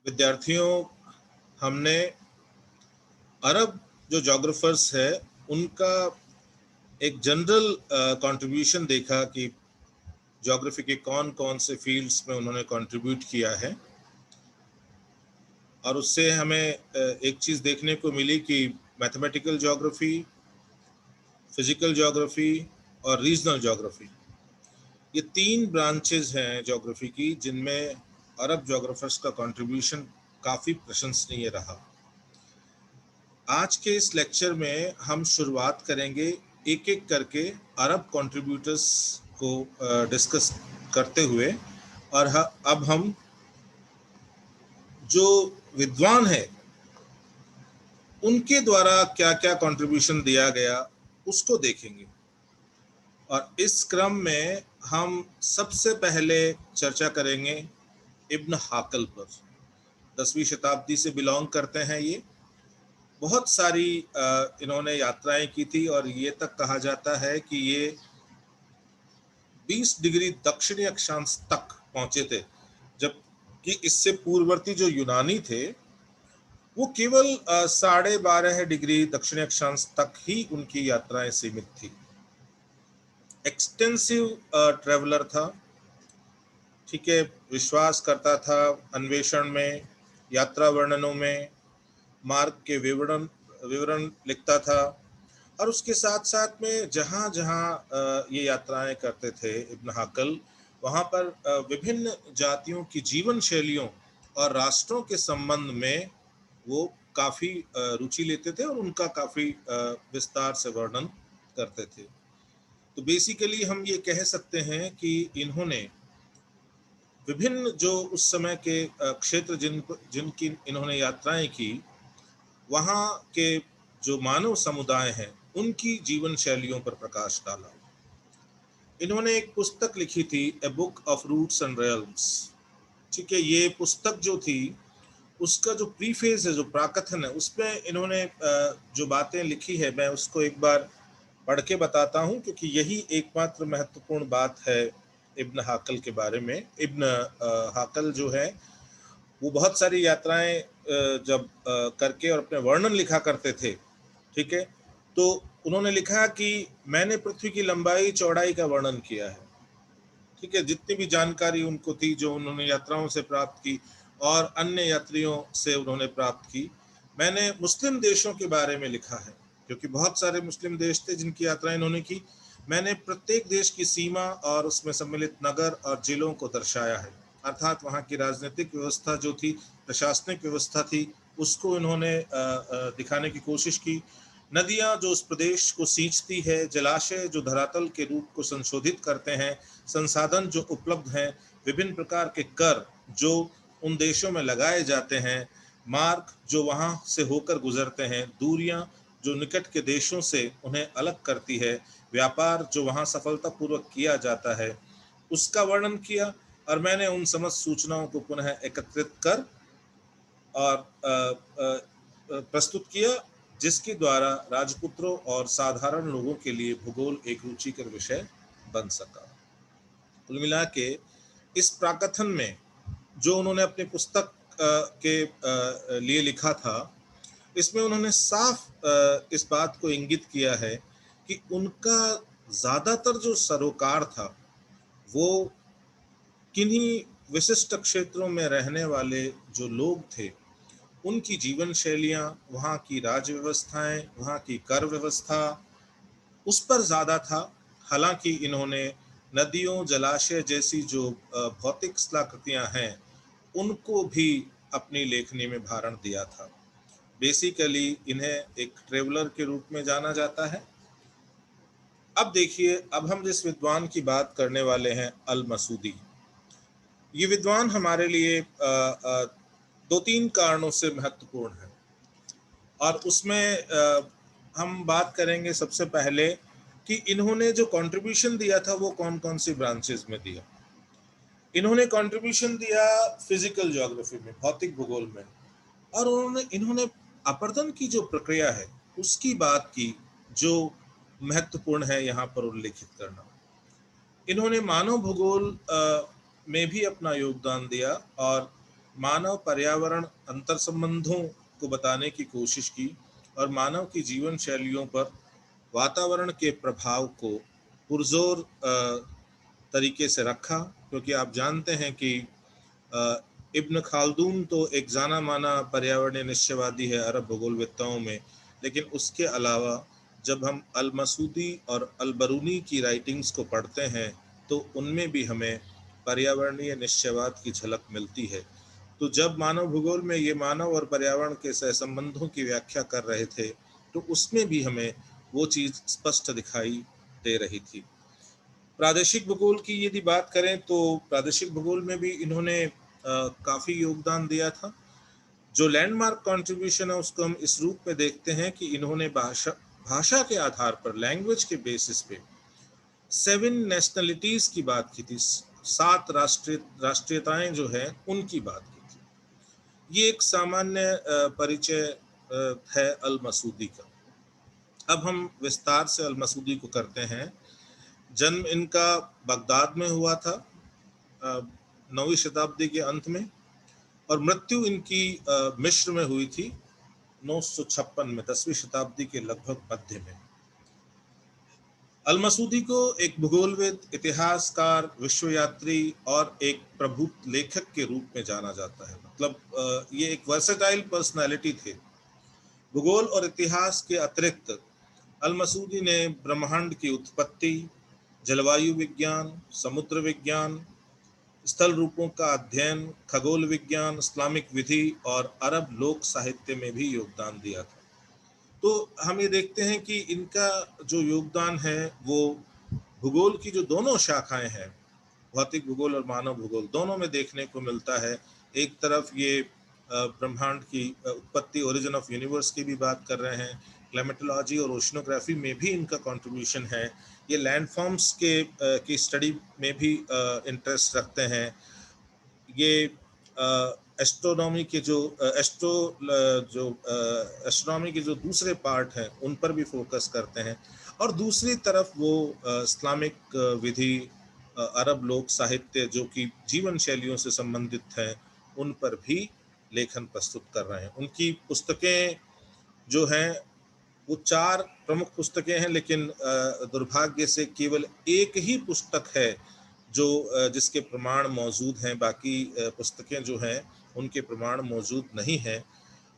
विद्यार्थियों, हमने अरब जो जोग्राफर्स है उनका एक जनरल कंट्रीब्यूशन देखा कि ज्योग्राफी के कौन कौन से फील्ड्स में उन्होंने कंट्रीब्यूट किया है, और उससे हमें एक चीज़ देखने को मिली कि मैथमेटिकल ज्योग्राफी, फिजिकल ज्योग्राफी और रीजनल ज्योग्राफी, ये तीन ब्रांचेज हैं ज्योग्राफी की जिनमें अरब ज्योग्राफर्स का कंट्रीब्यूशन काफ़ी प्रशंसनीय रहा। आज के इस लेक्चर में हम शुरुआत करेंगे एक एक करके अरब कंट्रीब्यूटर्स को डिस्कस करते हुए, और अब हम जो विद्वान है उनके द्वारा क्या क्या कंट्रीब्यूशन दिया गया उसको देखेंगे। और इस क्रम में हम सबसे पहले चर्चा करेंगे इब्न हाकल पर। 10वीं शताब्दी से बिलोंग करते हैं ये। बहुत सारी इन्होंने यात्राएं की थी और ये तक कहा जाता है कि ये 20 डिग्री दक्षिणी अक्षांश तक पहुंचे थे, जबकि इससे पूर्ववर्ती जो यूनानी थे वो केवल 12.5 डिग्री दक्षिणी अक्षांश तक ही उनकी यात्राएं सीमित थी। एक्सटेंसिव ट्रेवलर था, ठीक है, विश्वास करता था अन्वेषण में, यात्रा वर्णनों में, मार्ग के विवरण लिखता था, और उसके साथ साथ में जहाँ जहाँ ये यात्राएं करते थे इब्न हाकल, वहाँ पर विभिन्न जातियों की जीवन शैलियों और राष्ट्रों के संबंध में वो काफ़ी रुचि लेते थे और उनका काफ़ी विस्तार से वर्णन करते थे। तो बेसिकली हम ये कह सकते हैं कि इन्होंने विभिन्न जो उस समय के क्षेत्र जिनकी इन्होंने यात्राएं की, वहाँ के जो मानव समुदाय हैं उनकी जीवन शैलियों पर प्रकाश डाला। इन्होंने एक पुस्तक लिखी थी, a book of roots and realms, ठीक है। ये पुस्तक जो थी उसका जो प्रीफेस है, जो प्राकथन है, उसमें इन्होंने जो बातें लिखी है मैं उसको एक बार पढ़ के बताता हूँ, क्योंकि यही एकमात्र महत्वपूर्ण बात है इब्न हाकल के बारे में। इब्न हाकल जो है वो बहुत सारी यात्राएं जब करके और अपने वर्णन लिखा करते थे, ठीक है, तो उन्होंने लिखा कि मैंने पृथ्वी की लंबाई चौड़ाई का वर्णन किया है, ठीक है, जितनी भी जानकारी उनको थी जो उन्होंने यात्राओं से प्राप्त की और अन्य यात्रियों से उन्होंने प्राप्त की। मैंने मुस्लिम देशों के बारे में लिखा है, क्योंकि बहुत सारे मुस्लिम देश थे जिनकी यात्रा इन्होंने की। मैंने प्रत्येक देश की सीमा और उसमें सम्मिलित नगर और जिलों को दर्शाया है, अर्थात वहाँ की राजनीतिक व्यवस्था जो थी, प्रशासनिक व्यवस्था थी, उसको इन्होंने दिखाने की कोशिश की। नदियाँ जो उस प्रदेश को सींचती है, जलाशय जो धरातल के रूप को संशोधित करते हैं, संसाधन जो उपलब्ध हैं, विभिन्न प्रकार के कर जो उन देशों में लगाए जाते हैं, मार्ग जो वहाँ से होकर गुजरते हैं, दूरियाँ जो निकट के देशों से उन्हें अलग करती है, व्यापार जो वहाँ सफलतापूर्वक किया जाता है, उसका वर्णन किया। और मैंने उन समस्त सूचनाओं को पुनः एकत्रित कर और प्रस्तुत किया, जिसके द्वारा राजपुत्रों और साधारण लोगों के लिए भूगोल एक रुचिकर विषय बन सका। कुल मिला के इस प्राकथन में जो उन्होंने अपनी पुस्तक के लिए लिखा था, इसमें उन्होंने साफ इस बात को इंगित किया है कि उनका ज़्यादातर जो सरोकार था वो किन्हीं विशिष्ट क्षेत्रों में रहने वाले जो लोग थे उनकी जीवन शैलियाँ, वहाँ की राज्य व्यवस्थाएं, वहाँ की कर व्यवस्था, उस पर ज़्यादा था। हालांकि इन्होंने नदियों, जलाशय जैसी जो भौतिक स्थलाकृतियाँ हैं उनको भी अपनी लेखनी में भारण दिया था। बेसिकली इन्हें एक ट्रेवलर के रूप में जाना जाता है। अब देखिए, अब हम जिस विद्वान की बात करने वाले हैं, अल मसूदी, ये विद्वान हमारे लिए दो तीन कारणों से महत्वपूर्ण है, और उसमें हम बात करेंगे सबसे पहले कि इन्होंने जो कंट्रीब्यूशन दिया था वो कौन कौन सी ब्रांचेस में दिया। इन्होंने कंट्रीब्यूशन दिया फिजिकल ज्योग्राफी में, भौतिक भूगोल में, और इन्होंने अपरदन की जो प्रक्रिया है उसकी बात की, जो महत्वपूर्ण है यहाँ पर उल्लेखित करना। इन्होंने मानव भूगोल में भी अपना योगदान दिया, और मानव पर्यावरण अंतर संबंधों को बताने की कोशिश की और मानव की जीवन शैलियों पर वातावरण के प्रभाव को पुरजोर तरीके से रखा, क्योंकि आप जानते हैं कि इब्न खालदून तो एक जाना माना पर्यावरणीय निश्चयवादी है अरब भूगोलवेत्ताओं में, लेकिन उसके अलावा जब हम अल मसूदी और अल बरूनी की राइटिंग्स को पढ़ते हैं तो उनमें भी हमें पर्यावरणीय निश्चयवाद की झलक मिलती है। तो जब मानव भूगोल में ये मानव और पर्यावरण के सहसंबंधों की व्याख्या कर रहे थे तो उसमें भी हमें वो चीज़ स्पष्ट दिखाई दे रही थी। प्रादेशिक भूगोल की यदि बात करें तो प्रादेशिक भूगोल में भी इन्होंने काफ़ी योगदान दिया था। जो लैंडमार्क कंट्रीब्यूशन है उसको हम इस रूप में देखते हैं कि इन्होंने भाषा के आधार पर, लैंग्वेज के बेसिस पे 7 नेशनलिटीज की बात की थी, 7 राष्ट्रीयताएं जो है उनकी बात की थी। ये एक सामान्य परिचय है अल मसूदी का। अब हम विस्तार से अल मसूदी को करते हैं। जन्म इनका बगदाद में हुआ था 9वीं शताब्दी के अंत में, और मृत्यु इनकी मिस्र में हुई थी 956 में, 10वीं शताब्दी के लगभग मध्य में। अल मसूदी को एक भूगोलविद, इतिहासकार, विश्वयात्री और एक प्रबुद्ध लेखक के रूप में जाना जाता है। मतलब ये एक वर्सेटाइल पर्सनालिटी थे। भूगोल और इतिहास के अतिरिक्त अल मसूदी ने ब्रह्मांड की उत्पत्ति, जलवायु विज्ञान, समुद्र विज्ञान, स्थल रूपों का अध्ययन, खगोल विज्ञान, इस्लामिक विधि और अरब लोक साहित्य में भी योगदान दिया था। तो हम ये देखते हैं कि इनका जो योगदान है वो भूगोल की जो दोनों शाखाएं हैं, भौतिक भूगोल और मानव भूगोल, दोनों में देखने को मिलता है। एक तरफ ये ब्रह्मांड की उत्पत्ति, ओरिजिन ऑफ यूनिवर्स की भी बात कर रहे हैं, क्लाइमेटोलॉजी और ओशनोग्राफी में भी इनका कंट्रीब्यूशन है। ये लैंडफॉर्म्स की स्टडी में भी इंटरेस्ट रखते हैं। ये एस्ट्रोनॉमी के जो एस्ट्रोनॉमी के जो दूसरे पार्ट हैं उन पर भी फोकस करते हैं, और दूसरी तरफ वो इस्लामिक विधि, अरब लोक साहित्य जो कि जीवन शैलियों से संबंधित हैं उन पर भी लेखन प्रस्तुत कर रहे हैं। उनकी पुस्तकें जो हैं वो 4 प्रमुख पुस्तकें हैं, लेकिन दुर्भाग्य से केवल एक ही पुस्तक है जो जिसके प्रमाण मौजूद हैं। बाकी पुस्तकें जो हैं उनके प्रमाण मौजूद नहीं हैं,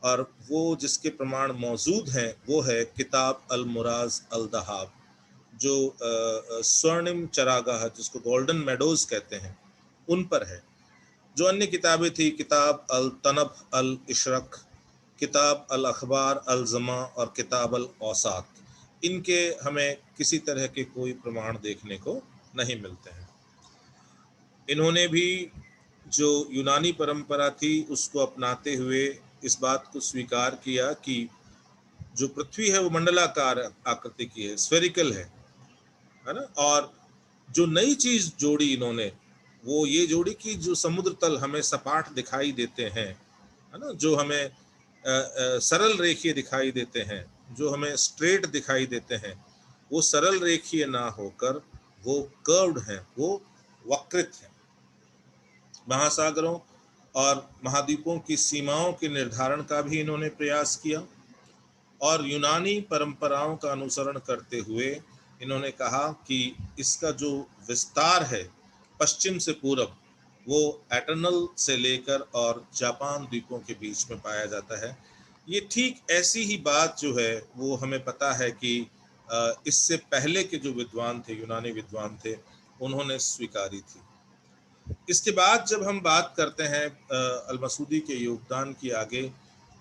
और वो जिसके प्रमाण मौजूद हैं वो है किताब अल मुराज अल दहाब, जो स्वर्णिम चरागाह, जिसको गोल्डन मेडोज कहते हैं, उन पर है। जो अन्य किताबें थी, किताब अल तनब अल इशरक, किताब अल अखबार अल जमा और किताब अल औसात, इनके हमें किसी तरह के कोई प्रमाण देखने को नहीं मिलते हैं। इन्होंने भी जो यूनानी परंपरा थी उसको अपनाते हुए इस बात को स्वीकार किया कि जो पृथ्वी है वो मंडलाकार आकृति की है, स्फेरिकल है ना। और जो नई चीज जोड़ी इन्होंने, वो ये जोड़ी कि जो समुद्र तल हमें सपाट दिखाई देते हैं, है ना, जो हमें सरल रेखीय दिखाई देते हैं, जो हमें स्ट्रेट दिखाई देते हैं, वो सरल रेखीय ना होकर वो कर्व्ड हैं, वो वक्रित हैं। महासागरों और महाद्वीपों की सीमाओं के निर्धारण का भी इन्होंने प्रयास किया, और यूनानी परंपराओं का अनुसरण करते हुए इन्होंने कहा कि इसका जो विस्तार है पश्चिम से पूरब, वो एटर्नल से लेकर और जापान द्वीपों के बीच में पाया जाता है। ये ठीक ऐसी ही बात जो है वो हमें पता है कि इससे पहले के जो विद्वान थे, यूनानी विद्वान थे, उन्होंने स्वीकारी थी। इसके बाद जब हम बात करते हैं अल मसूदी के योगदान की आगे,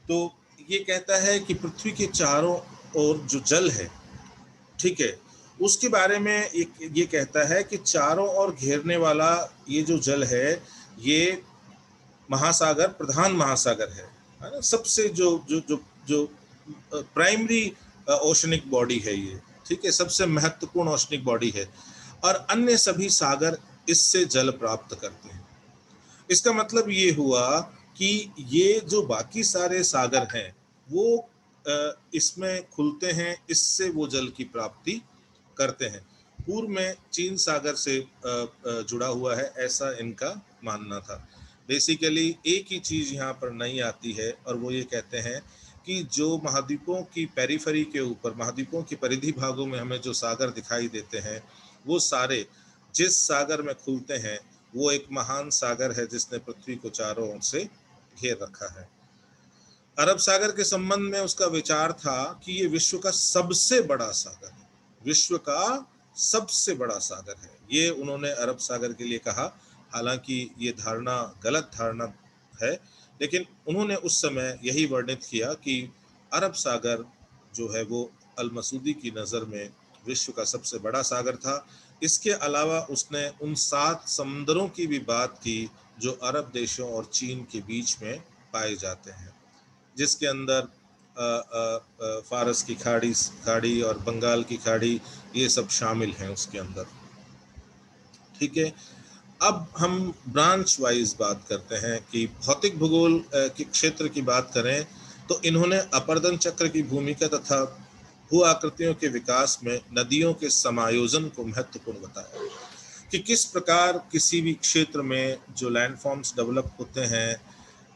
तो ये कहता है कि पृथ्वी के चारों ओर जो जल है, ठीक है, उसके बारे में ये कहता है कि चारों ओर घेरने वाला ये जो जल है ये महासागर, प्रधान महासागर है ना। सबसे जो जो जो जो प्राइमरी ओशनिक बॉडी है ये, ठीक है, सबसे महत्वपूर्ण ओशनिक बॉडी है, और अन्य सभी सागर इससे जल प्राप्त करते हैं। इसका मतलब ये हुआ कि ये जो बाकी सारे सागर हैं वो इसमें खुलते हैं, इससे वो जल की प्राप्ति करते हैं। पूर्व में चीन सागर से जुड़ा हुआ है, ऐसा इनका मानना था। बेसिकली एक ही चीज यहाँ पर नहीं आती है, और वो ये कहते हैं कि जो महाद्वीपों की पेरिफेरी के ऊपर, महाद्वीपों की परिधि भागों में हमें जो सागर दिखाई देते हैं, वो सारे जिस सागर में खुलते हैं वो एक महान सागर है जिसने पृथ्वी को चारों ओर से घेर रखा है। अरब सागर के संबंध में उसका विचार था कि ये विश्व का सबसे बड़ा सागर है, विश्व का सबसे बड़ा सागर है, ये उन्होंने अरब सागर के लिए कहा। हालांकि ये धारणा गलत धारणा है, लेकिन उन्होंने उस समय यही वर्णित किया कि अरब सागर जो है वो अल मसूदी की नज़र में विश्व का सबसे बड़ा सागर था। इसके अलावा उसने उन 7 समुद्रों की भी बात की जो अरब देशों और चीन के बीच में पाए जाते हैं, जिसके अंदर फारस की खाड़ी खाड़ी और बंगाल की खाड़ी ये सब शामिल हैं उसके अंदर। ठीक है, अब हम ब्रांच वाइज बात करते हैं कि भौतिक भूगोल के क्षेत्र की बात करें तो इन्होंने अपर्दन चक्र की भूमिका तथा भू आकृतियों के विकास में नदियों के समायोजन को महत्वपूर्ण बताया कि किस प्रकार किसी भी क्षेत्र में जो लैंडफॉर्म्स डेवलप होते हैं,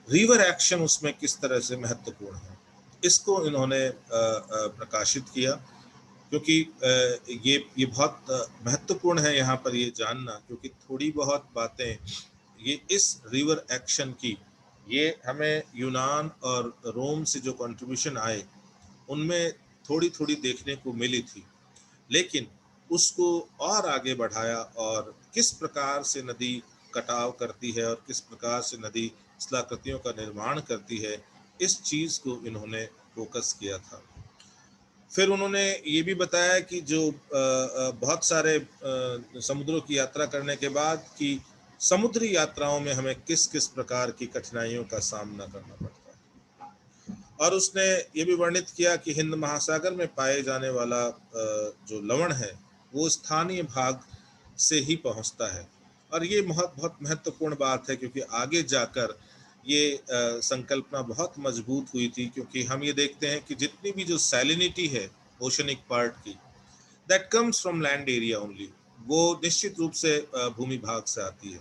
रिवर एक्शन उसमें किस तरह से महत्वपूर्ण है, इसको इन्होंने प्रकाशित किया। क्योंकि ये बहुत महत्वपूर्ण है यहाँ पर ये जानना, क्योंकि थोड़ी बहुत बातें ये इस रिवर एक्शन की ये हमें यूनान और रोम से जो कंट्रीब्यूशन आए उनमें थोड़ी थोड़ी देखने को मिली थी, लेकिन उसको और आगे बढ़ाया और किस प्रकार से नदी कटाव करती है और किस प्रकार से नदी स्थलाकृतियों का निर्माण करती है, इस चीज़ को इन्होंने फोकस किया था। फिर उन्होंने ये भी बताया कि जो बहुत सारे समुद्रों की यात्रा करने के बाद कि समुद्री यात्राओं में हमें किस किस प्रकार की कठिनाइयों का सामना करना पड़ता है, और उसने ये भी वर्णित किया कि हिंद महासागर में पाए जाने वाला जो लवण है वो स्थानीय भाग से ही पहुंचता है। और ये बहुत बहुत महत्वपूर्ण बात है, क्योंकि आगे जाकर ये संकल्पना बहुत मजबूत हुई थी, क्योंकि हम ये देखते हैं कि जितनी भी जो सैलिनिटी है ओशनिक पार्ट की, that comes from land area only, वो निश्चित रूप से भूमि भाग से आती है।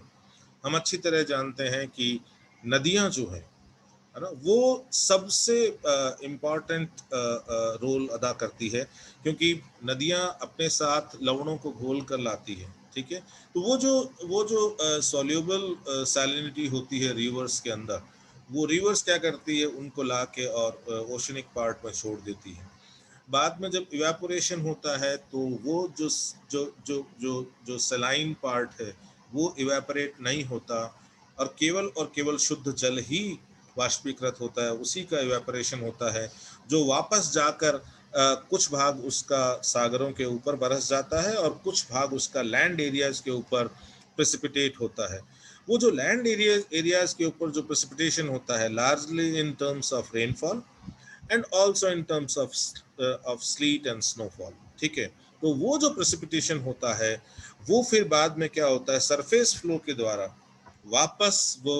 हम अच्छी तरह जानते हैं कि नदियां जो है ना, वो सबसे इम्पॉर्टेंट रोल अदा करती है, क्योंकि नदियां अपने साथ लवणों को घोल कर लाती है। ठीक है, तो वो जो सॉल्यूबल सैलिनिटी होती है रिवर्स के अंदर, वो रिवर्स क्या करती है, उनको ला के और ओशनिक पार्ट में छोड़ देती है। बाद में जब इवेपोरेशन होता है तो वो जो जो जो जो जो सलाइन पार्ट है वो इवेपोरेट नहीं होता, और केवल शुद्ध जल ही वाष्पीकृत होता है, उसी का इवेपोरेशन होता है, जो वापस जाकर कुछ भाग उसका सागरों के ऊपर बरस जाता है और कुछ भाग उसका लैंड एरियाज के ऊपर प्रेसिपिटेट होता है। वो जो लैंड एरियाज के ऊपर जो प्रेसिपिटेशन होता है, largely in terms of rainfall and also in terms of slit and snowfall. ठीक है, तो वो जो प्रेसिपिटेशन होता है वो फिर बाद में क्या होता है, सरफेस फ्लो के द्वारा वापस वो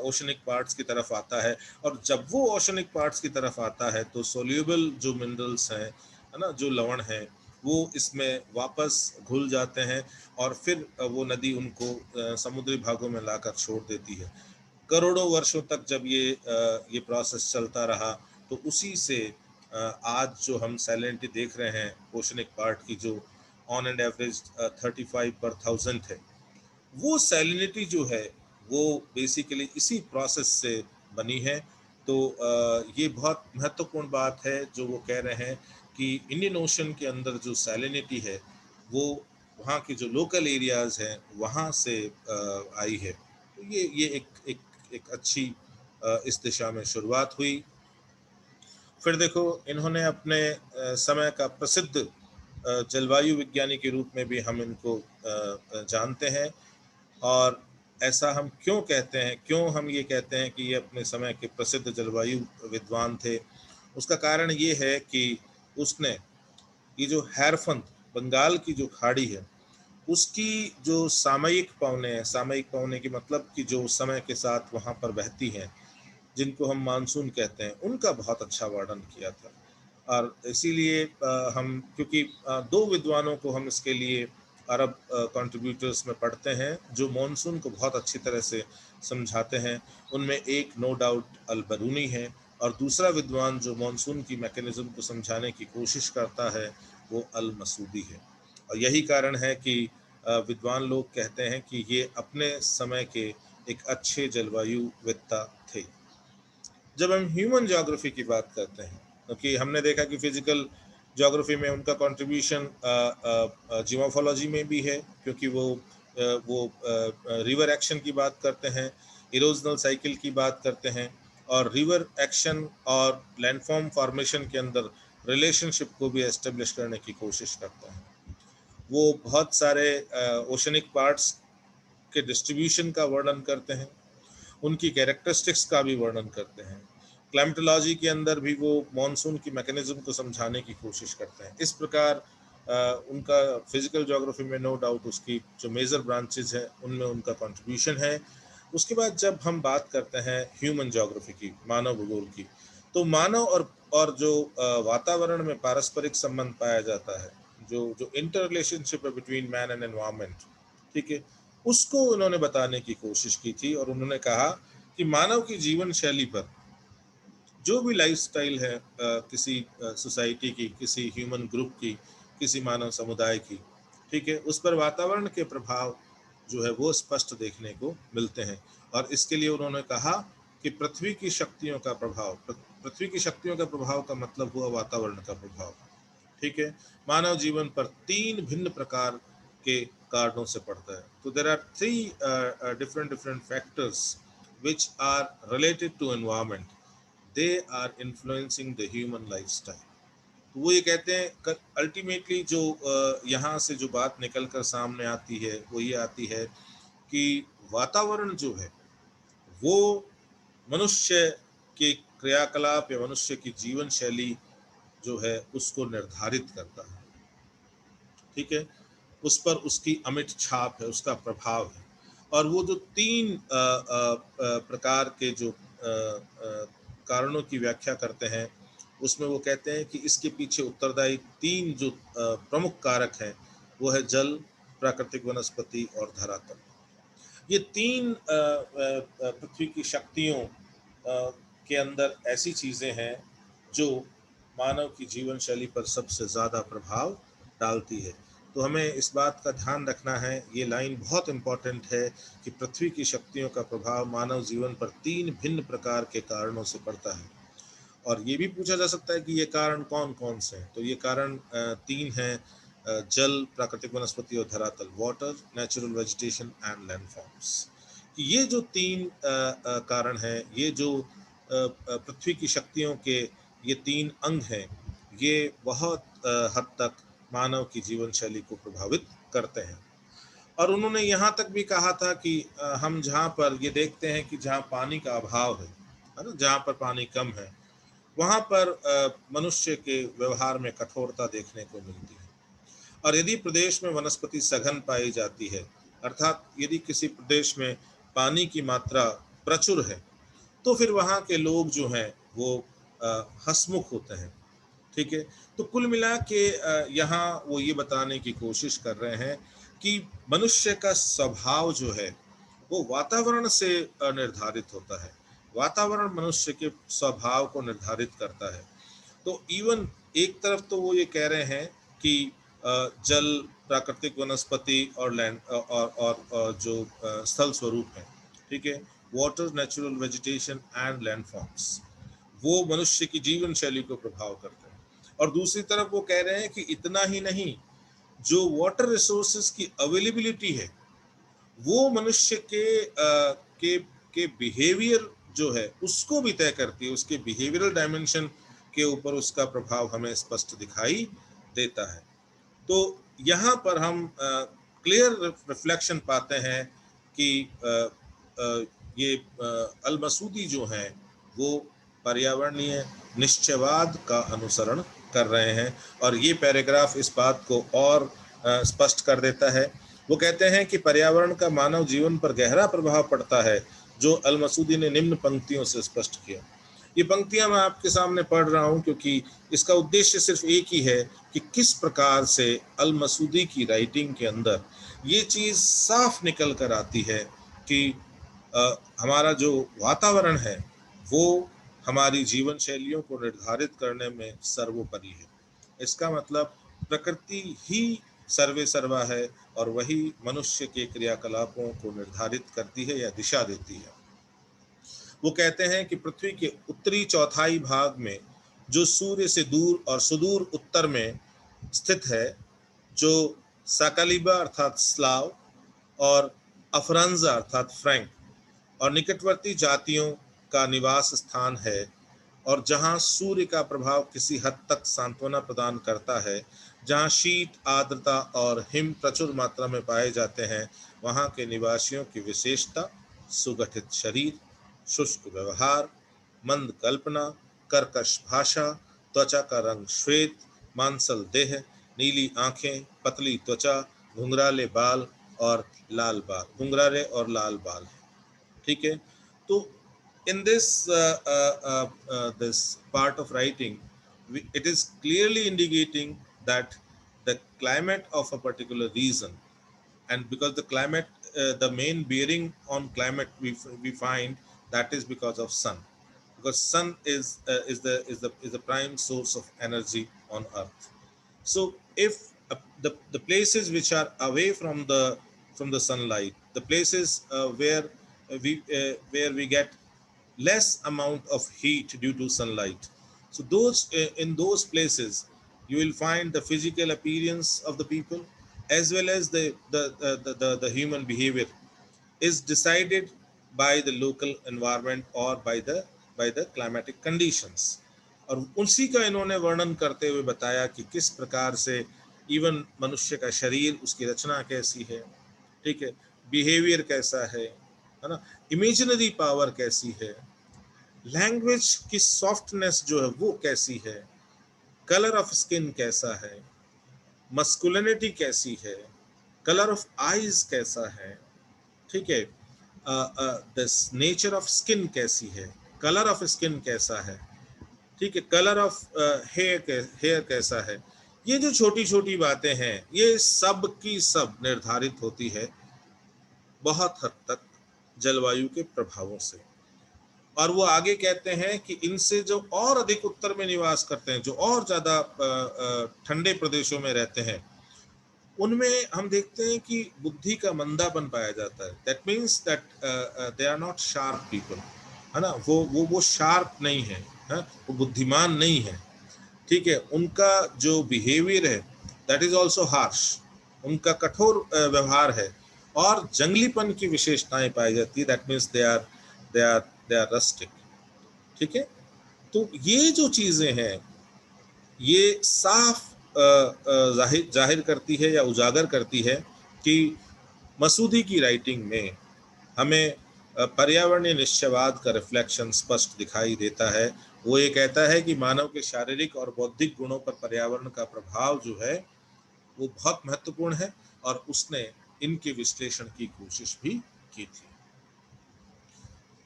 ओशनिक पार्ट्स की तरफ आता है, और जब वो ओशनिक पार्ट्स की तरफ आता है तो सोल्यूबल जो मिनरल्स हैं, है ना, जो लवण हैं, वो इसमें वापस घुल जाते हैं, और फिर वो नदी उनको समुद्री भागों में लाकर छोड़ देती है। करोड़ों वर्षों तक जब ये प्रोसेस चलता रहा, तो उसी से आज जो हम सैलिनिटी देख रहे हैं ओशनिक पार्ट की, जो ऑन एंड एवरेज 35/1000 है, वो सैलिनिटी जो है वो बेसिकली इसी प्रोसेस से बनी है। तो ये बहुत महत्वपूर्ण बात है जो वो कह रहे हैं कि इंडियन ओशन के अंदर जो सैलिनिटी है वो वहाँ के जो लोकल एरियाज हैं वहाँ से आई है। तो ये एक अच्छी इस दिशा में शुरुआत हुई। फिर देखो, इन्होंने अपने समय का प्रसिद्ध जलवायु विज्ञानी के रूप में भी हम इनको जानते हैं। और ऐसा हम क्यों कहते हैं, क्यों हम ये कहते हैं कि ये अपने समय के प्रसिद्ध जलवायु विद्वान थे, उसका कारण ये है कि उसने ये जो हैरफंद बंगाल की जो खाड़ी है उसकी जो सामयिक पवने हैं, सामयिक पवने की मतलब कि जो समय के साथ वहाँ पर बहती हैं, जिनको हम मानसून कहते हैं, उनका बहुत अच्छा वर्णन किया था। और इसीलिए हम, क्योंकि दो विद्वानों को हम इसके लिए अरब कंट्रीब्यूटर्स में पढ़ते हैं जो मॉनसून को बहुत अच्छी तरह से समझाते हैं। उनमें एक नो डाउट अल बरूनी है, और दूसरा विद्वान जो मॉनसून की मैकेनिज्म को समझाने की कोशिश करता है वो अल मसूदी है। और यही कारण है कि विद्वान लोग कहते हैं कि ये अपने समय के एक अच्छे जलवायु वेत्ता थे। जब हम ह्यूमन ज्योग्राफी की बात करते हैं, क्योंकि हमने देखा कि फिजिकल ज्योग्राफी में उनका कंट्रीब्यूशन जियोमोफोलॉजी में भी है, क्योंकि वो रिवर एक्शन की बात करते हैं, इरोजनल साइकिल की बात करते हैं, और रिवर एक्शन और लैंडफॉर्म फॉर्मेशन के अंदर रिलेशनशिप को भी एस्टेब्लिश करने की कोशिश करते हैं। वो बहुत सारे ओशनिक पार्ट्स के डिस्ट्रीब्यूशन का वर्णन करते हैं, उनकी कैरेक्टरिस्टिक्स का भी वर्णन करते हैं। क्लाइमेटोलॉजी के अंदर भी वो मॉनसून की मैकेनिज्म को समझाने की कोशिश करते हैं। इस प्रकार उनका फिजिकल ज्योग्राफी में नो डाउट उसकी जो मेजर ब्रांचेज है उनमें उनका कंट्रीब्यूशन है। उसके बाद जब हम बात करते हैं ह्यूमन ज्योग्राफी की, मानव भूगोल की, तो मानव और जो वातावरण में पारस्परिक संबंध पाया जाता है, जो जो इंटर रिलेशनशिप है बिटवीन मैन एंड एनवायरनमेंट, ठीक है, उसको उन्होंने बताने की कोशिश की थी। और उन्होंने कहा कि मानव की जीवन शैली पर जो भी लाइफस्टाइल है किसी सोसाइटी की, किसी ह्यूमन ग्रुप की, किसी मानव समुदाय की, ठीक है, उस पर वातावरण के प्रभाव जो है वो स्पष्ट देखने को मिलते हैं। और इसके लिए उन्होंने कहा कि पृथ्वी की शक्तियों का प्रभाव, पृथ्वी की शक्तियों का प्रभाव का मतलब हुआ वातावरण का प्रभाव, ठीक है, मानव जीवन पर 3 भिन्न प्रकार के कारणों से पड़ता है। तो there are 3 different factors which are related to environment, they are influencing the human lifestyle। तो वो ये कहते हैं अल्टीमेटली जो यहाँ से जो बात निकल कर सामने आती है वो ये आती है कि वातावरण जो है वो मनुष्य के क्रियाकलाप या मनुष्य की जीवन शैली जो है उसको निर्धारित करता है, ठीक है, उस पर उसकी अमिट छाप है, उसका प्रभाव है। और वो जो 3 प्रकार के जो कारणों की व्याख्या करते हैं उसमें वो कहते हैं कि इसके पीछे उत्तरदायी 3 जो प्रमुख कारक हैं वो है जल, प्राकृतिक वनस्पति और धरातल। ये 3 पृथ्वी की शक्तियों के अंदर ऐसी चीज़ें हैं जो मानव की जीवन शैली पर सबसे ज़्यादा प्रभाव डालती है। तो हमें इस बात का ध्यान रखना है, ये लाइन बहुत इम्पॉर्टेंट है कि पृथ्वी की शक्तियों का प्रभाव मानव जीवन पर 3 भिन्न प्रकार के कारणों से पड़ता है। और ये भी पूछा जा सकता है कि ये कारण कौन कौन से हैं। तो ये कारण 3 हैं, जल, प्राकृतिक वनस्पति और धरातल, water, natural vegetation and landforms. ये जो 3 कारण हैं, ये जो पृथ्वी की शक्तियों के ये 3 अंग हैं, ये बहुत हद तक मानव की जीवन शैली को प्रभावित करते हैं। और उन्होंने यहाँ तक भी कहा था कि हम जहाँ पर ये देखते हैं कि जहाँ पानी का अभाव है ना, जहाँ पर पानी कम है, वहाँ पर मनुष्य के व्यवहार में कठोरता देखने को मिलती है। और यदि प्रदेश में वनस्पति सघन पाई जाती है, अर्थात यदि किसी प्रदेश में पानी की मात्रा प्रचुर है, तो फिर वहाँ के लोग जो हैं वो हंसमुख होते हैं, ठीक है। तो कुल मिला के यहाँ वो ये बताने की कोशिश कर रहे हैं कि मनुष्य का स्वभाव जो है वो वातावरण से निर्धारित होता है। वातावरण मनुष्य के स्वभाव को निर्धारित करता है। तो इवन एक तरफ तो वो ये कह रहे हैं कि जल, प्राकृतिक वनस्पति और लैंड और जो स्थल स्वरूप है, ठीक है, water, natural vegetation and landforms, वो मनुष्य की जीवन शैली को प्रभाव करते हैं। और दूसरी तरफ वो कह रहे हैं कि इतना ही नहीं, जो वाटर रिसोर्सेज की अवेलेबिलिटी है वो मनुष्य के बिहेवियर जो है उसको भी तय करती है, उसके बिहेवियरल डायमेंशन के ऊपर उसका प्रभाव हमें स्पष्ट दिखाई देता है। तो यहाँ पर हम क्लियर रिफ्लेक्शन पाते हैं कि ये अल मसूदी जो हैं वो पर्यावरणीय निश्चयवाद का अनुसरण कर रहे हैं। और ये पैराग्राफ इस बात को और स्पष्ट कर देता है। वो कहते हैं कि पर्यावरण का मानव जीवन पर गहरा प्रभाव पड़ता है, जो अल मसूदी ने निम्न पंक्तियों से स्पष्ट किया। ये पंक्तियां मैं आपके सामने पढ़ रहा हूं क्योंकि इसका उद्देश्य सिर्फ एक ही है कि किस प्रकार से अल मसूदी की राइटिंग के अंदर ये चीज़ साफ निकल कर आती है कि हमारा जो वातावरण है वो हमारी जीवन शैलियों को निर्धारित करने में सर्वोपरि है। इसका मतलब प्रकृति ही सर्वे सर्वा है और वही मनुष्य के क्रियाकलापों को निर्धारित करती है या दिशा देती है। वो कहते हैं कि पृथ्वी के उत्तरी चौथाई भाग में जो सूर्य से दूर और सुदूर उत्तर में स्थित है, जो साकालिबा अर्थात स्लाव और अफरांजा अर्थात फ्रैंक और निकटवर्ती जातियों का निवास स्थान है, और जहां सूर्य का प्रभाव किसी हद तक सांत्वना प्रदान करता है, जहां शीत, आर्द्रता और हिम प्रचुर मात्रा में पाए जाते हैं, वहां के निवासियों की विशेषता सुगठित शरीर, शुष्क व्यवहार, मंद कल्पना, कर्कश भाषा, त्वचा का रंग श्वेत, मांसल देह, नीली आंखें, पतली त्वचा, घुंघराले बाल और लाल बाल, घुंघराले और लाल बाल। ठीक है, तो in this part of writing, it is clearly indicating that the climate of a particular region, and because the climate, the main bearing on climate we find that is because of sun, because sun is the prime source of energy on earth. So if the places which are away from the sunlight, the places where we get less amount of heat due to sunlight, so those in those places you will find the physical appearance of the people as well as the human behavior is decided by the local environment or by the climatic conditions. और उसी का इन्होंने वर्णन करते हुए बताया कि किस प्रकार से इवन मनुष्य का शरीर, उसकी रचना कैसी है, ठीक है, बिहेवियर कैसा है ना, इमेजिनरी पावर कैसी है, लैंग्वेज की सॉफ्टनेस जो है वो कैसी है, कलर ऑफ स्किन कैसा है, मस्कुलिनिटी कैसी है, कलर ऑफ आईज कैसा है, ठीक है, दिस नेचर ऑफ स्किन कैसी है, कलर ऑफ स्किन कैसा है, ठीक है, कलर ऑफ हेयर कैसा है। ये जो छोटी छोटी बातें हैं ये सब की सब निर्धारित होती है बहुत हद तक जलवायु के प्रभावों से। और वो आगे कहते हैं कि इनसे जो और अधिक उत्तर में निवास करते हैं, जो और ज़्यादा ठंडे प्रदेशों में रहते हैं, उनमें हम देखते हैं कि बुद्धि का मंदापन पाया जाता है। That means that they are not sharp people, है ना, वो शार्प नहीं है, वो बुद्धिमान नहीं है, ठीक है। उनका जो बिहेवियर है दैट इज ऑल्सो हार्श, उनका कठोर व्यवहार है और जंगलीपन की विशेषताएं पाई जाती है। That means they are rustic, ठीक है। तो ये जो चीज़ें हैं ये साफ जाहिर करती है या उजागर करती है कि मसूदी की राइटिंग में हमें पर्यावरणीय निश्चयवाद का रिफ्लेक्शन स्पष्ट दिखाई देता है। वो ये कहता है कि मानव के शारीरिक और बौद्धिक गुणों पर पर्यावरण का प्रभाव जो है वो बहुत महत्वपूर्ण है और उसने इनके विश्लेषण की कोशिश भी की थी।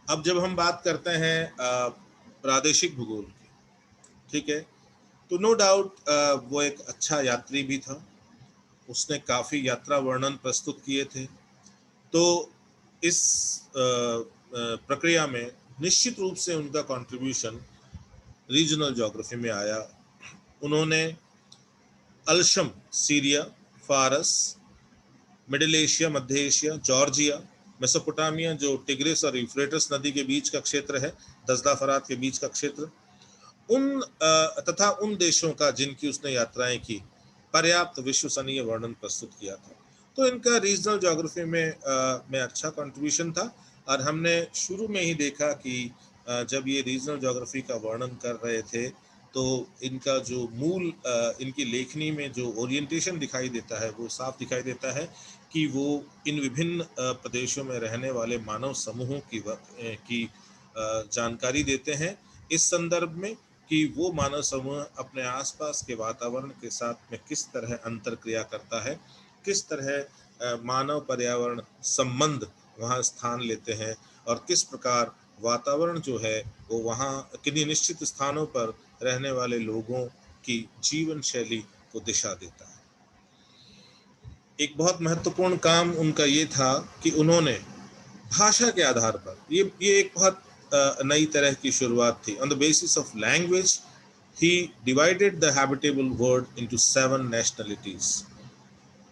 अब जब हम बात करते हैं प्रादेशिक भूगोल की, ठीक है, तो नो डाउट वो एक अच्छा यात्री भी था, उसने काफ़ी यात्रा वर्णन प्रस्तुत किए थे। तो इस प्रक्रिया में निश्चित रूप से उनका कंट्रीब्यूशन रीजनल ज्योग्राफी में आया। उन्होंने अल्शम, सीरिया, फारस, मिडिल एशिया, मध्य एशिया, जॉर्जिया, मेसोपोटामिया जो टिग्रिस और यूफ्रेटिस नदी के बीच का क्षेत्र है, दजला फरात के बीच का क्षेत्र, उन तथा उन देशों का जिनकी उसने यात्राएं की पर्याप्त विश्वसनीय वर्णन प्रस्तुत किया था। तो इनका रीजनल ज्योग्राफी में अच्छा कंट्रीब्यूशन था। और हमने शुरू में ही देखा कि जब ये रीजनल ज्योग्राफी का वर्णन कर रहे थे तो इनका जो मूल इनकी लेखनी में जो ओरिएंटेशन दिखाई देता है वो साफ दिखाई देता है कि वो इन विभिन्न प्रदेशों में रहने वाले मानव समूहों की जानकारी देते हैं इस संदर्भ में कि वो मानव समूह अपने आसपास के वातावरण के साथ में किस तरह अंतरक्रिया करता है, किस तरह मानव पर्यावरण संबंध वहाँ स्थान लेते हैं और किस प्रकार वातावरण जो है वो वहाँ किन्हीं निश्चित स्थानों पर रहने वाले लोगों की जीवन शैली को दिशा देता है। एक बहुत महत्वपूर्ण काम उनका ये था कि उन्होंने भाषा के आधार पर, ये एक बहुत नई तरह की शुरुआत थी। On the basis of language he divided the habitable world into 7 nationalities.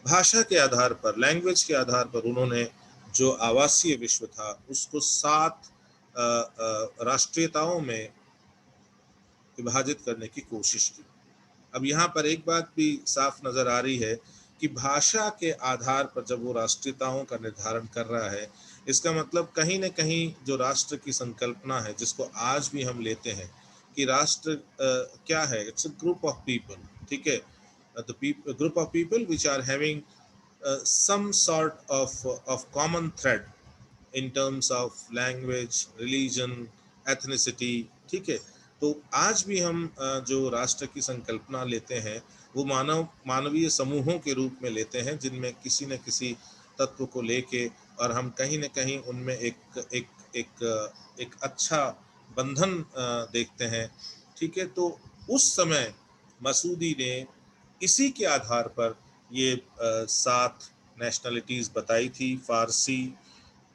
भाषा के आधार पर, लैंग्वेज के आधार पर उन्होंने जो आवासीय विश्व था उसको 7 राष्ट्रीयताओं में विभाजित करने की कोशिश की। अब यहाँ पर एक बात भी साफ नजर आ रही है कि भाषा के आधार पर जब वो राष्ट्रीयताओं का निर्धारण कर रहा है, इसका मतलब कहीं न कहीं जो राष्ट्र की संकल्पना है, जिसको आज भी हम लेते हैं कि राष्ट्र क्या है, it's a group of people, ठीक है, the group of people which are having some sort of common thread in terms of language, religion, ethnicity, ठीक है। तो आज भी हम जो राष्ट्र की संकल्पना लेते हैं वो मानवीय समूहों के रूप में लेते हैं, जिनमें किसी न किसी तत्व को लेके और हम कहीं न कहीं उनमें एक अच्छा बंधन देखते हैं, ठीक है। तो उस समय मसूदी ने इसी के आधार पर ये 7 नेशनलिटीज़ बताई थी। फारसी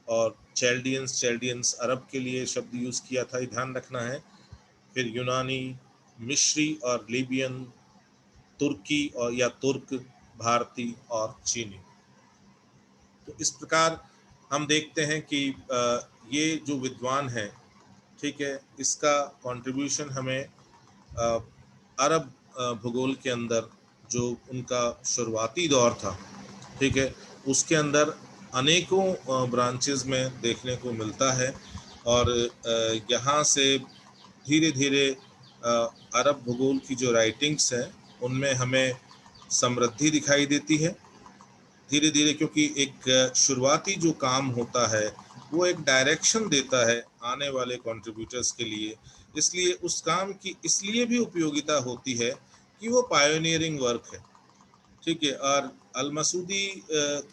और चैल्डियंस अरब के लिए शब्द यूज़ किया था, ये ध्यान रखना है। फिर यूनानी, मिस्री और लीबियन, तुर्की और या तुर्क, भारतीय और चीनी। तो इस प्रकार हम देखते हैं कि ये जो विद्वान है, ठीक है, इसका कंट्रीब्यूशन हमें अरब भूगोल के अंदर जो उनका शुरुआती दौर था, ठीक है, उसके अंदर अनेकों ब्रांचेस में देखने को मिलता है। और यहाँ से धीरे धीरे अरब भूगोल की जो राइटिंग्स हैं उनमें हमें समृद्धि दिखाई देती है धीरे धीरे, क्योंकि एक शुरुआती जो काम होता है वो एक डायरेक्शन देता है आने वाले कंट्रीब्यूटर्स के लिए। इसलिए उस काम की इसलिए भी उपयोगिता होती है कि वो पायोनियरिंग वर्क है, ठीक है। और अल मसूदी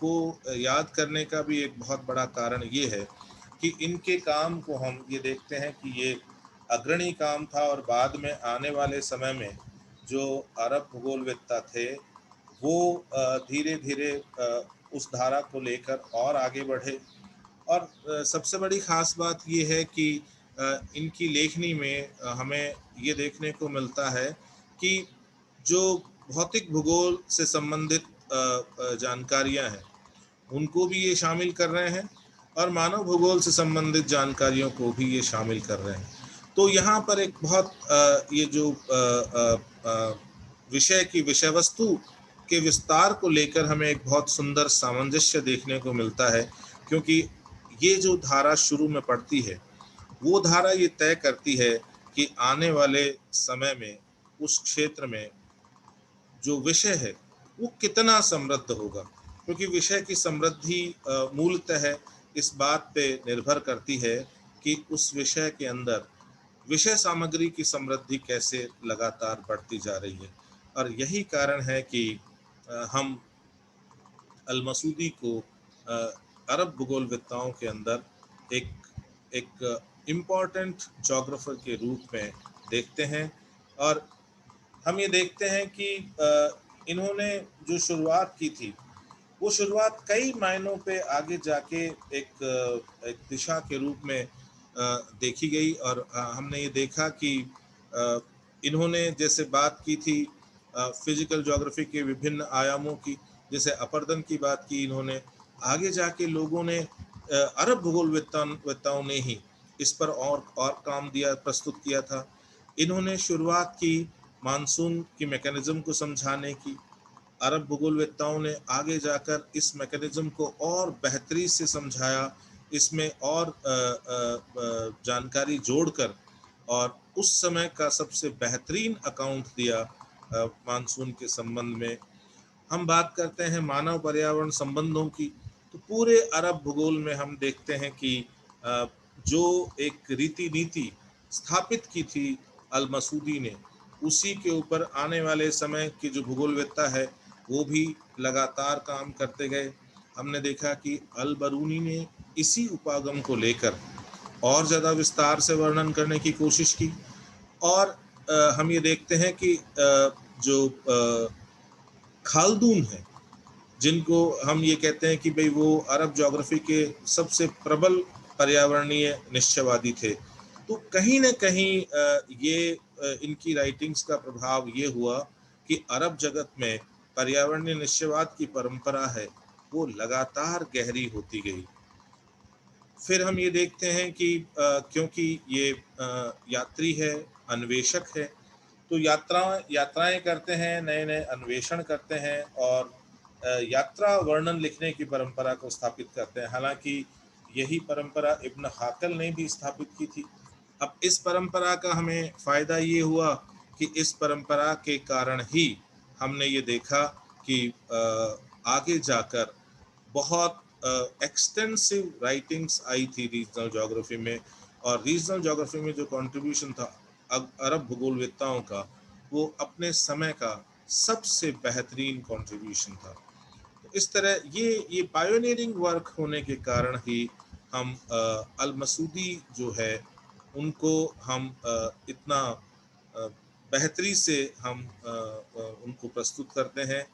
को याद करने का भी एक बहुत बड़ा कारण ये है कि इनके काम को हम ये देखते हैं कि ये अग्रणी काम था, और बाद में आने वाले समय में जो अरब भूगोलवेत्ता थे वो धीरे धीरे उस धारा को लेकर और आगे बढ़े। और सबसे बड़ी खास बात ये है कि इनकी लेखनी में हमें ये देखने को मिलता है कि जो भौतिक भूगोल से संबंधित जानकारियां हैं उनको भी ये शामिल कर रहे हैं, और मानव भूगोल से संबंधित जानकारियों को भी ये शामिल कर रहे हैं। तो यहाँ पर एक बहुत ये जो विषय की विषय वस्तु के विस्तार को लेकर हमें एक बहुत सुंदर सामंजस्य देखने को मिलता है, क्योंकि ये जो धारा शुरू में पड़ती है वो धारा ये तय करती है कि आने वाले समय में उस क्षेत्र में जो विषय है वो कितना समृद्ध होगा, क्योंकि विषय की समृद्धि मूलतः इस बात पे निर्भर करती है कि उस विषय के अंदर विषय सामग्री की समृद्धि कैसे लगातार बढ़ती जा रही है। और यही कारण है कि हम अल मसूदी को अरब भूगोलवेत्ताओं के अंदर एक एक इम्पॉर्टेंट जोग्राफर के रूप में देखते हैं। और हम ये देखते हैं कि इन्होंने जो शुरुआत की थी वो शुरुआत कई मायनों पे आगे जाके एक दिशा के रूप में देखी गई। और हमने ये देखा कि इन्होंने जैसे बात की थी फिजिकल ज्योग्राफी के विभिन्न आयामों की, जैसे अपर्दन की बात की इन्होंने, आगे जाके लोगों ने अरब भूगोलवेत्ताओं ने ही इस पर और काम दिया, प्रस्तुत किया था। इन्होंने शुरुआत की मानसून की मैकेनिज्म को समझाने की। अरब भूगोलवेत्ताओं ने आगे जाकर इस मैकेनिज्म को और बेहतरी से समझाया, इसमें और जानकारी जोड़कर, और उस समय का सबसे बेहतरीन अकाउंट दिया मानसून के संबंध में। हम बात करते हैं मानव पर्यावरण संबंधों की, तो पूरे अरब भूगोल में हम देखते हैं कि जो एक रीति नीति स्थापित की थी अल मसूदी ने, उसी के ऊपर आने वाले समय के जो भूगोलवेत्ता है वो भी लगातार काम करते गए। हमने देखा कि अल बरूनी ने इसी उपागम को लेकर और ज़्यादा विस्तार से वर्णन करने की कोशिश की। और हम ये देखते हैं कि जो खाल्दून है, जिनको हम ये कहते हैं कि भाई वो अरब ज्योग्राफी के सबसे प्रबल पर्यावरणीय निश्चयवादी थे, तो कहीं ना कहीं ये इनकी राइटिंग्स का प्रभाव ये हुआ कि अरब जगत में पर्यावरणीय निश्चयवाद की परंपरा है वो लगातार गहरी होती गई। फिर हम ये देखते हैं कि क्योंकि ये यात्री है, अन्वेषक है, तो यात्राएं करते हैं, नए नए अन्वेषण करते हैं और यात्रा वर्णन लिखने की परंपरा को स्थापित करते हैं। हालांकि यही परंपरा इब्न हाकल ने भी स्थापित की थी। अब इस परंपरा का हमें फायदा ये हुआ कि इस परंपरा के कारण ही हमने ये देखा कि आगे जाकर बहुत एक्सटेंसिव राइटिंग्स आई थी रीजनल ज्योग्राफी में, और रीजनल ज्योग्राफी में जो कंट्रीब्यूशन था अरब भूगोलवेत्ताओं का, वो अपने समय का सबसे बेहतरीन कंट्रीब्यूशन था। तो इस तरह ये पायोनियरिंग वर्क होने के कारण ही हम अल मसूदी जो है उनको हम इतना बेहतरी से हम उनको प्रस्तुत करते हैं,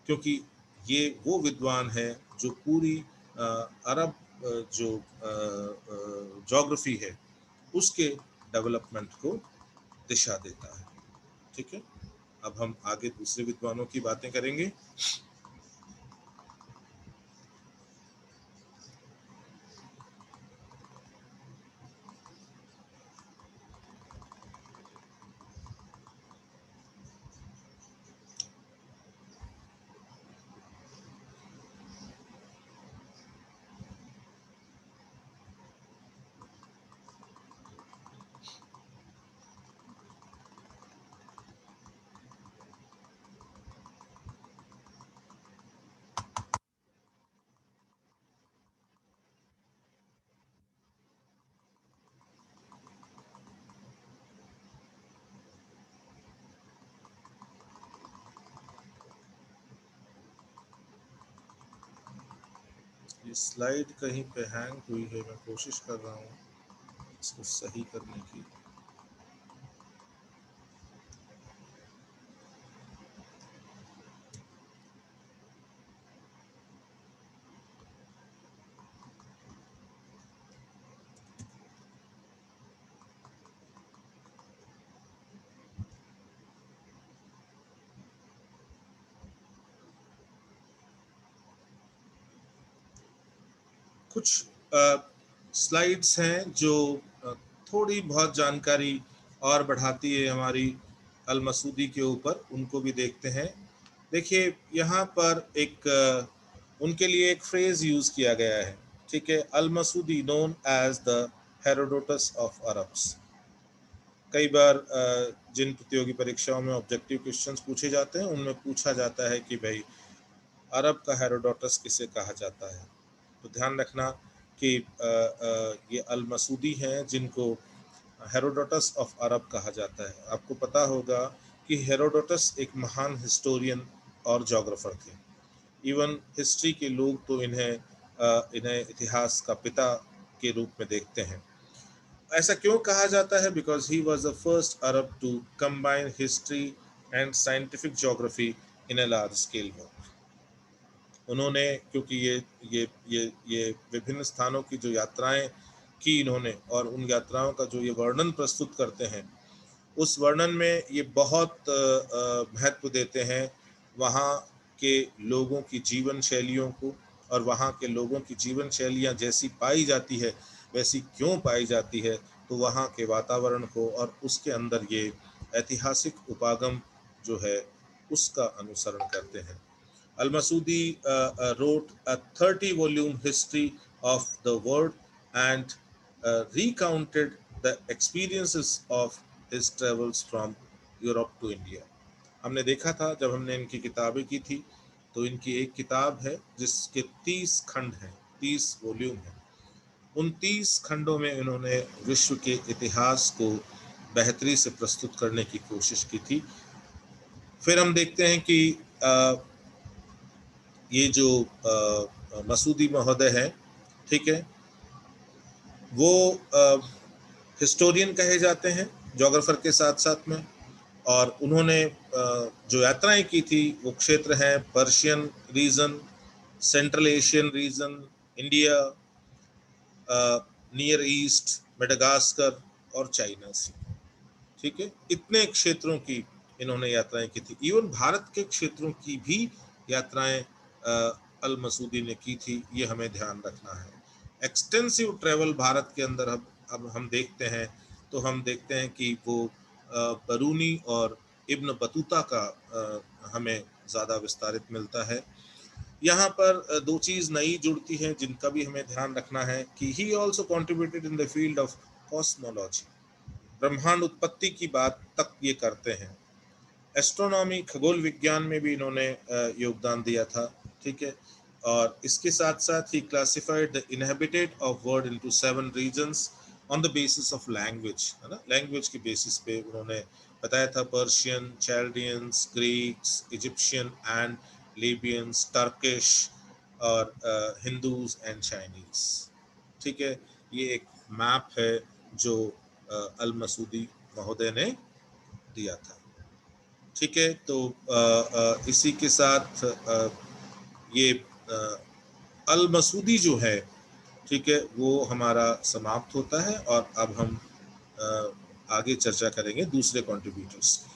क्योंकि ये वो विद्वान है जो पूरी अरब जो ज्योग्राफी है उसके डेवलपमेंट को दिशा देता है। ठीक है, अब हम आगे दूसरे विद्वानों की बातें करेंगे। ये स्लाइड कहीं पे हैंग हुई है, मैं कोशिश कर रहा हूँ इसको सही करने की। कुछ स्लाइड्स हैं जो थोड़ी बहुत जानकारी और बढ़ाती है हमारी अल मसूदी के ऊपर, उनको भी देखते हैं। देखिए यहाँ पर एक उनके लिए एक फ्रेज यूज किया गया है। ठीक है, al Masudi known as the Herodotus of Arabs. कई बार जिन प्रतियोगी परीक्षाओं में ऑब्जेक्टिव क्वेश्चंस पूछे जाते हैं उनमें पूछा जाता है कि भाई अरब का हेरोडोटस किसे कहा जाता है। तो ध्यान रखना कि ये अल मसूदी हैं जिनको हेरोडोटस ऑफ अरब कहा जाता है। आपको पता होगा कि हेरोडोटस एक महान हिस्टोरियन और जोग्राफर थे। इवन हिस्ट्री के लोग तो इन्हें इतिहास का पिता के रूप में देखते हैं। ऐसा क्यों कहा जाता है? Because he was the first Arab to combine history and scientific geography in a large scale work. उन्होंने, क्योंकि ये विभिन्न स्थानों की जो यात्राएं की इन्होंने, और उन यात्राओं का जो ये वर्णन प्रस्तुत करते हैं, उस वर्णन में ये बहुत महत्व देते हैं वहाँ के लोगों की जीवन शैलियों को, और वहाँ के लोगों की जीवन शैलियाँ जैसी पाई जाती है वैसी क्यों पाई जाती है, तो वहाँ के वातावरण को और उसके अंदर ये ऐतिहासिक उपागम जो है उसका अनुसरण करते हैं। Al-Masudi wrote a 30-volume history of the world and recounted the experiences of his travels from Europe to India. हमने देखा था जब हमने इनकी किताबें की थी, तो इनकी एक किताब है जिसके 30 खंड हैं, 30 वॉल्यूम हैं। उन 30 खंडों में इन्होंने विश्व के इतिहास को बेहतरी से प्रस्तुत करने की कोशिश की थी। फिर हम देखते हैं कि ये जो मसूदी महोदय हैं, ठीक है, वो हिस्टोरियन कहे जाते हैं, जोग्राफर के साथ साथ में, और उन्होंने जो यात्राएं की थी वो क्षेत्र हैं Persian region, central Asian region, India, near east, Madagascar और चाइना सी। ठीक है, इतने क्षेत्रों की इन्होंने यात्राएं की थी। इवन भारत के क्षेत्रों की भी यात्राएं अल मसूदी ने की थी, ये हमें ध्यान रखना है। एक्सटेंसिव ट्रेवल भारत के अंदर अब हम देखते हैं, तो हम देखते हैं कि वो बरूनी और इब्न बतूता का हमें ज़्यादा विस्तारित मिलता है। यहाँ पर दो चीज़ नई जुड़ती हैं जिनका भी हमें ध्यान रखना है कि he also contributed in the field of cosmology, ब्रह्मांड उत्पत्ति की बात तक ये करते हैं। एस्ट्रोनॉमी, खगोल विज्ञान में भी इन्होंने योगदान दिया था। ठीक है, और इसके साथ साथ ही classified the inhabited of world into 7 regions on the basis of language, है ना, लैंग्वेज के बेसिस पे उन्होंने बताया था Persian, Chaldeans, Greeks, Egyptian and Libyans, Turkish और हिंदूज एंड चाइनीज। ठीक है, ये एक मैप है जो अल मसूदी महोदय ने दिया था। ठीक है, तो इसी के साथ ये अल मसूदी जो है, ठीक है, वो हमारा समाप्त होता है और अब हम आगे चर्चा करेंगे दूसरे कंट्रीब्यूटर्स की।